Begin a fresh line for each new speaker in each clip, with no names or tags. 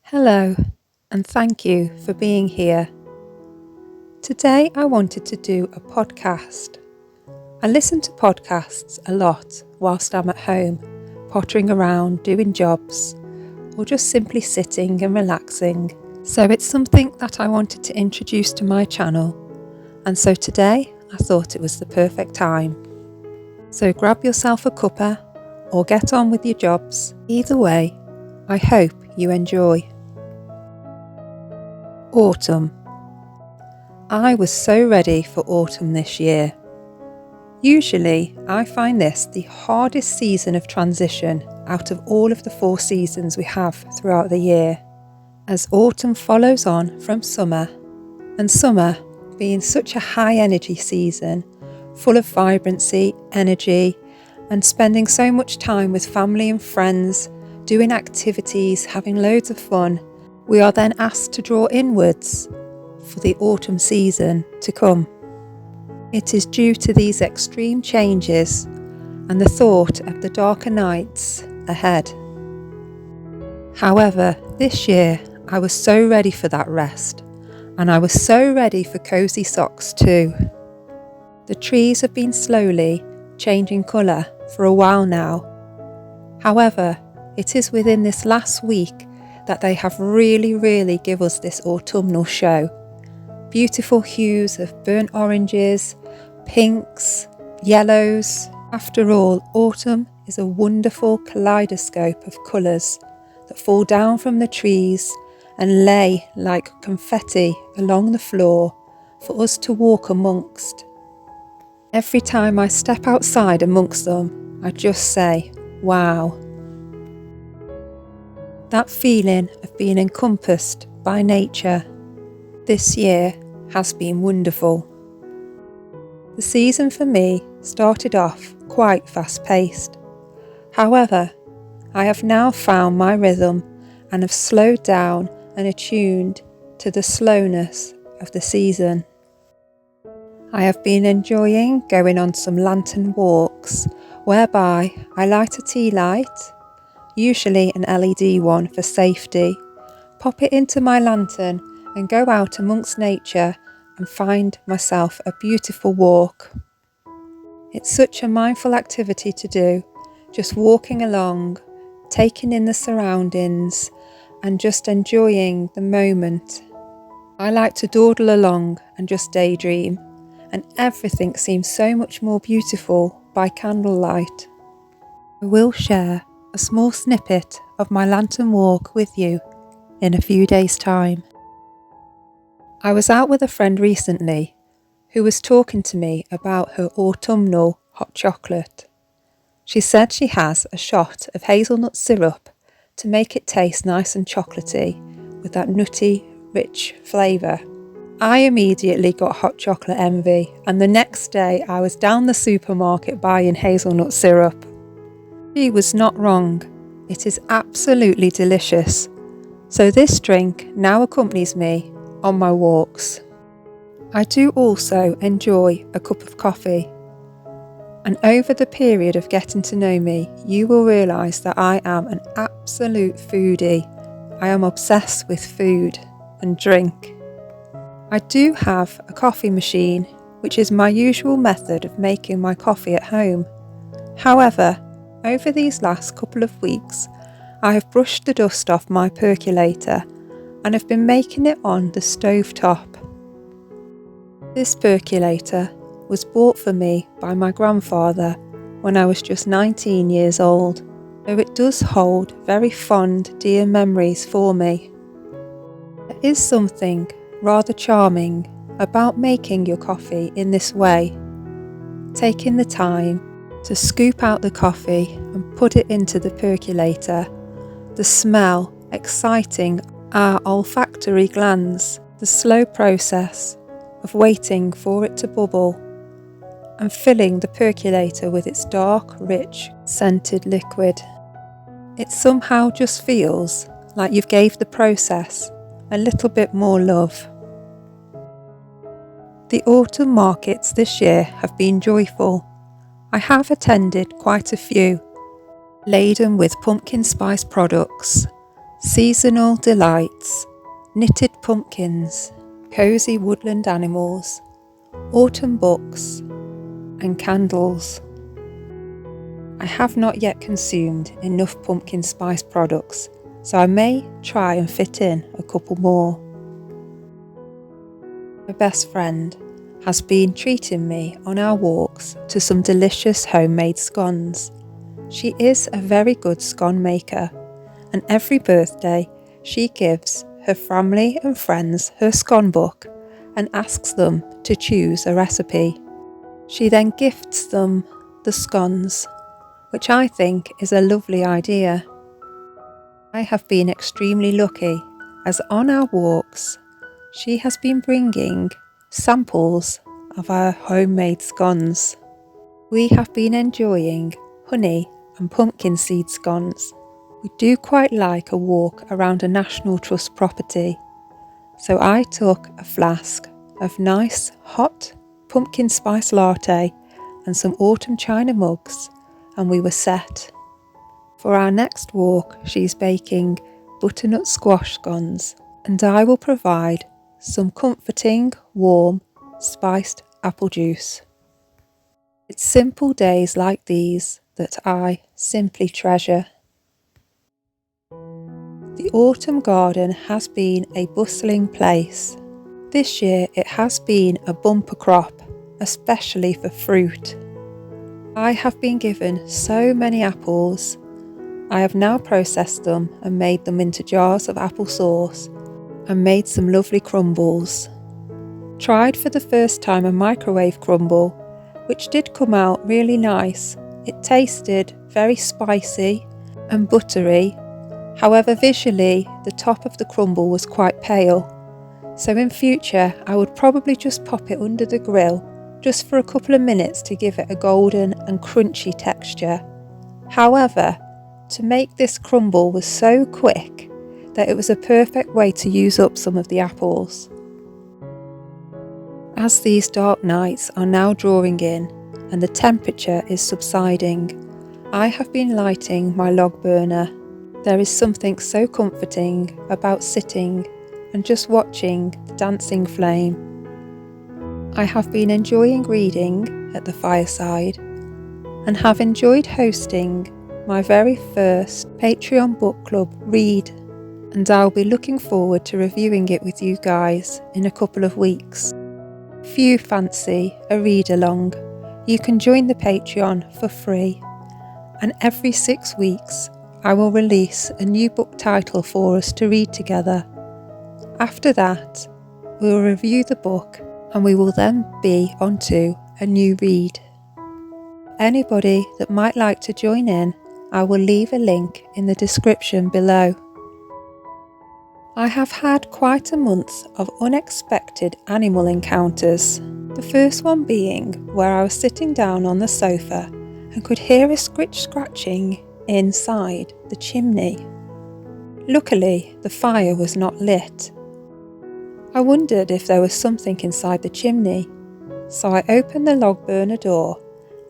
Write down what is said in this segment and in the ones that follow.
Hello, and thank you for being here. Today I wanted to do a podcast. I listen to podcasts a lot whilst I'm at home, pottering around, doing jobs, or just simply sitting and relaxing. So it's something that I wanted to introduce to my channel, and so today I thought it was the perfect time. So grab yourself a cuppa or get on with your jobs. Either way, I hope you enjoy. Autumn. I was so ready for autumn this year. Usually, I find this the hardest season of transition out of all of the 4 seasons we have throughout the year, as autumn follows on from summer, and summer being such a high energy season, full of vibrancy, energy, and spending so much time with family and friends, doing activities, having loads of fun. We are then asked to draw inwards for the autumn season to come. It is due to these extreme changes and the thought of the darker nights ahead. However, this year I was so ready for that rest, and I was so ready for cosy socks too. The trees have been slowly changing colour for a while now. However, it is within this last week that they have really give us this autumnal show. Beautiful hues of burnt oranges, pinks, yellows. After all, autumn is a wonderful kaleidoscope of colours that fall down from the trees and lay like confetti along the floor for us to walk amongst. Every time I step outside amongst them, I just say, wow. That feeling of being encompassed by nature this year has been wonderful. The season for me started off quite fast-paced. However, I have now found my rhythm and have slowed down and attuned to the slowness of the season. I have been enjoying going on some lantern walks, whereby I light a tea light, usually an LED one for safety, pop it into my lantern and go out amongst nature and find myself a beautiful walk. It's such a mindful activity to do, just walking along, taking in the surroundings and just enjoying the moment. I like to dawdle along and just daydream, and everything seems so much more beautiful by candlelight. I will share a small snippet of my lantern walk with you in a few days' time. I was out with a friend recently who was talking to me about her autumnal hot chocolate. She said she has a shot of hazelnut syrup to make it taste nice and chocolatey with that nutty, rich flavour. I immediately got hot chocolate envy, and the next day I was down the supermarket buying hazelnut syrup. She was not wrong. It is absolutely delicious. So this drink now accompanies me on my walks. I do also enjoy a cup of coffee. And over the period of getting to know me, you will realise that I am an absolute foodie. I am obsessed with food and drink. I do have a coffee machine, which is my usual method of making my coffee at home. However, over these last couple of weeks, I have brushed the dust off my percolator and have been making it on the stovetop. This percolator was bought for me by my grandfather when I was just 19 years old, so it does hold very fond, dear memories for me. There is something rather charming about making your coffee in this way, taking the time to scoop out the coffee and put it into the percolator, the smell exciting our olfactory glands, the slow process of waiting for it to bubble and filling the percolator with its dark, rich, scented liquid. It somehow just feels like you've gave the process a little bit more love. The autumn markets this year have been joyful. I have attended quite a few, laden with pumpkin spice products, Seasonal delights, knitted pumpkins, cosy woodland animals, autumn books, and candles. I have not yet consumed enough pumpkin spice products, so I may try and fit in a couple more. My best friend has been treating me on our walks to some delicious homemade scones. She is a very good scone maker, and every birthday she gives her family and friends her scone book and asks them to choose a recipe. She then gifts them the scones, which I think is a lovely idea. I have been extremely lucky, as on our walks she has been bringing samples of our homemade scones. We have been enjoying honey and pumpkin seed scones. We do quite like a walk around a National Trust property, so I took a flask of nice hot pumpkin spice latte and some autumn china mugs, and we were set. For our next walk, she's baking butternut squash scones, and I will provide some comforting, warm, spiced apple juice. It's simple days like these that I simply treasure. The autumn garden has been a bustling place. This year it has been a bumper crop, especially for fruit. I have been given so many apples. I have now processed them and made them into jars of apple sauce and made some lovely crumbles. Tried for the first time a microwave crumble, which did come out really nice. It tasted very spicy and buttery. However, visually the top of the crumble was quite pale, so in future I would probably just pop it under the grill just for a couple of minutes to give it a golden and crunchy texture. However, to make this crumble was so quick that it was a perfect way to use up some of the apples. As these dark nights are now drawing in and the temperature is subsiding, I have been lighting my log burner. There is something so comforting about sitting and just watching the dancing flame. I have been enjoying reading at the fireside and have enjoyed hosting my very first Patreon book club read, and I'll be looking forward to reviewing it with you guys in a couple of weeks. If you fancy a read along, you can join the Patreon for free, and every 6 weeks I will release a new book title for us to read together. After that, we will review the book and we will then be onto a new read. Anybody that might like to join in, I will leave a link in the description below. I have had quite a month of unexpected animal encounters. The first one being where I was sitting down on the sofa and could hear a scratching inside the chimney. Luckily, the fire was not lit. I wondered if there was something inside the chimney, so I opened the log burner door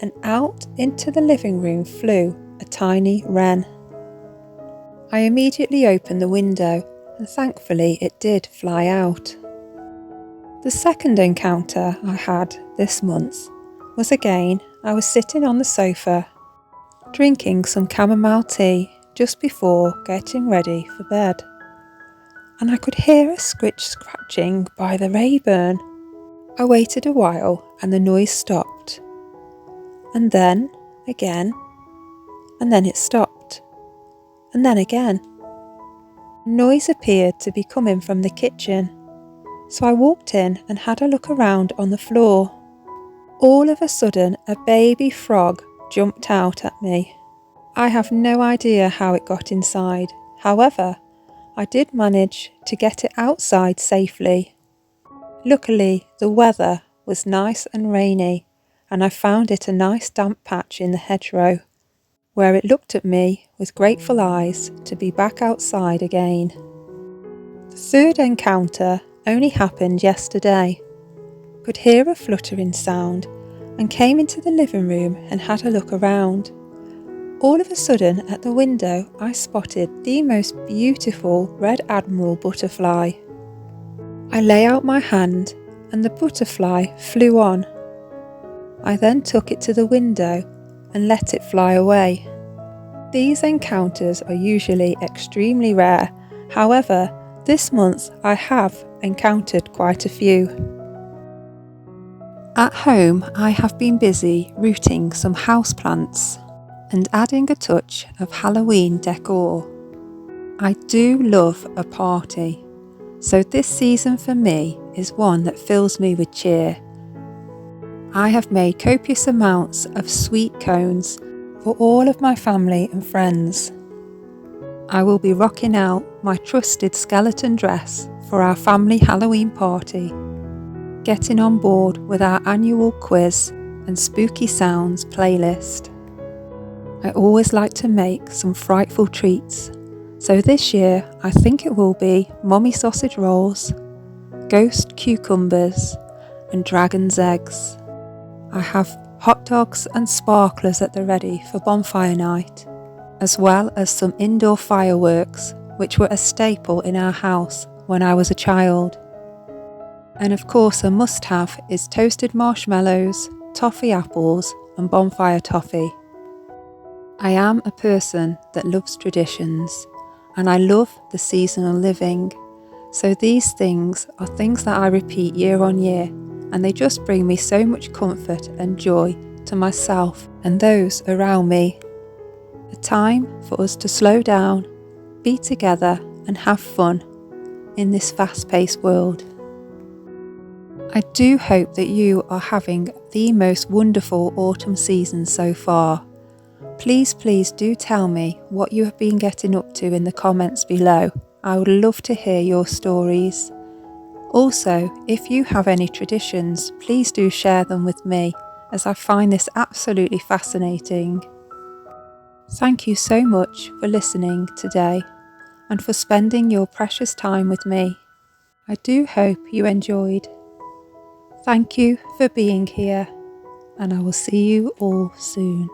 and out into the living room flew a tiny wren. I immediately opened the window and thankfully it did fly out. The second encounter I had this month was again I was sitting on the sofa drinking some chamomile tea just before getting ready for bed, and I could hear a scratching by the rayburn. I waited a while and the noise stopped, and then again, and then it stopped, and then again. The noise appeared to be coming from the kitchen, so I walked in and had a look around on the floor. All of a sudden, a baby frog jumped out at me. I have no idea how it got inside. However, I did manage to get it outside safely. Luckily, the weather was nice and rainy, and I found it a nice damp patch in the hedgerow, where it looked at me with grateful eyes to be back outside again. The third encounter only happened yesterday. I could hear a fluttering sound and came into the living room and had a look around. All of a sudden at the window I spotted the most beautiful red admiral butterfly. I lay out my hand and the butterfly flew on. I then took it to the window and let it fly away. These encounters are usually extremely rare, however, this month I have encountered quite a few. At home I have been busy rooting some houseplants and adding a touch of Halloween decor. I do love a party, so this season for me is one that fills me with cheer. I have made copious amounts of sweet cones for all of my family and friends. I will be rocking out my trusted skeleton dress for our family Halloween party, getting on board with our annual quiz and spooky sounds playlist. I always like to make some frightful treats, so this year I think it will be mommy sausage rolls, ghost cucumbers and dragon's eggs. I have hot dogs and sparklers at the ready for bonfire night, as well as some indoor fireworks which were a staple in our house when I was a child. And of course a must-have is toasted marshmallows, toffee apples and bonfire toffee. I am a person that loves traditions and I love the seasonal living, so these things are things that I repeat year on year and they just bring me so much comfort and joy to myself and those around me. A time for us to slow down, be together and have fun in this fast-paced world. I do hope that you are having the most wonderful autumn season so far. Please do tell me what you have been getting up to in the comments below. I would love to hear your stories. Also, if you have any traditions, please do share them with me, as I find this absolutely fascinating. Thank you so much for listening today and for spending your precious time with me. I do hope you enjoyed. Thank you for being here, and I will see you all soon.